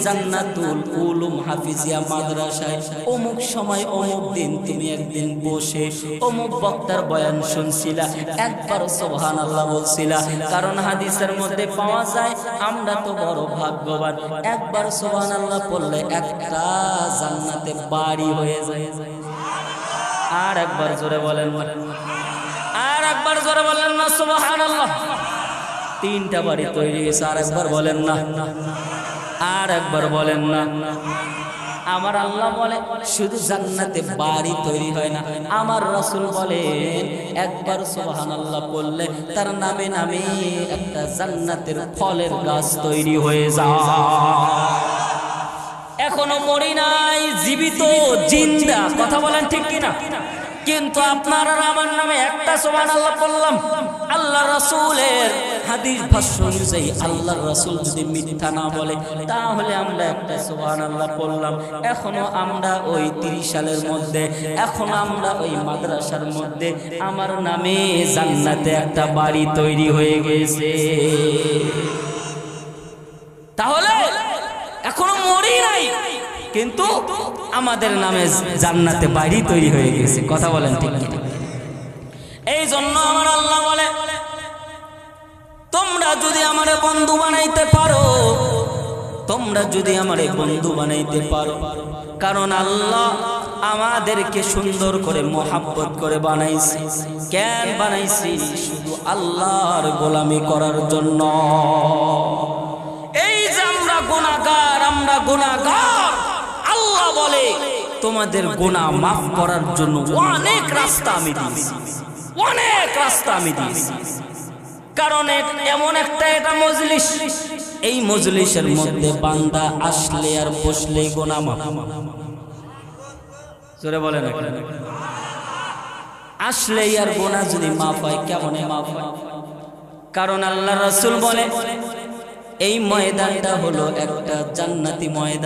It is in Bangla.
জান্নাতুল উলুম হাফিজিয়া মাদ্রাসায় অমুক সময় অমুক দিন তুমি একদিন বসে অমুক বক্তার বয়ান শুনছিলা, একবার সুবহানাল্লাহ বলছিলা। কারণ হাদিসের মধ্যে পাওয়া যায় আমরা তো বড় ভাগ্যবান, একবার সুবহানাল্লাহ পড়লে একটা জান্নাতে বাড়ি হয়ে যায়। আর একবার জোরে বলেন, আর একবার জোরে বলেন না সুবহানাল্লাহ। তিনটা বাড়ি তৈরি হয়েছে, আর একবার বলেন না, আর একবার বলেন না। আমার আল্লাহ বলে শুধু জান্নাতে বাড়ি তৈরি হয় না, আমার রাসূল বলেন একবার সুবহানাল্লাহ বললে তার নামে নামে একটা জান্নাতের ফলের গাছ তৈরি হয়ে যায়। এখনো মরি নাই, জীবিত জিন্দা, কথা বলেন ঠিক কিনা? কিন্তু আপনার আর আমার নামে একটা সুবহানাল্লাহ বললাম, আল্লাহ রাসূলের হাদিস ভাষ্য অনুযায়ী আল্লাহর রাসূল যদি মিথ্যা না বলে তাহলে আমরা একটা সুবহানাল্লাহ বললাম। এখনো আমরা ওই 30 সালের মধ্যে, এখনো আমরা ওই মাদ্রাসার মধ্যে আমার নামে জান্নাতে একটা বাড়ি তৈরি হয়ে গেছে। তাহলে এখনো মরি নাই, কিন্তু আমাদের নামে জান্নাতে বাড়ি তৈরি হয়ে গেছে। কথা বলেন ঠিক কি? এই জন্য আমার আল্লাহ বলে তোমরা যদি আমারে বন্ধু বানাইতে পারো, তোমরা যদি আমারে বন্ধু বানাইতে পারো, কারণ আল্লাহ আমাদেরকে সুন্দর করে মোহাব্বত করে বানাইছে। কেন বানাইছি? শুধু আল্লাহর গোলামি করার জন্য। এই যে আমরা গুনাহগার, আমরা গুনাহগার, আল্লাহ বলে তোমাদের গুনাহ মাফ করার জন্য অনেক রাস্তা আমি দিয়েছি, অনেক রাস্তা আমি দিয়েছি। কারণ এমন একটা এটা মজলিস, এই মজলিসের মধ্যে বান্দা আসলে আর বসলেই গুনাহ মাফ। জোরে বলে না, আসলেই আর গুনাহ যদি মাফ হয়, কেমনে মাফ হয়? কারণ আল্লাহ রাসূল বলে এই ময়দানটা হলো একটা জান্নাতি ময়দান।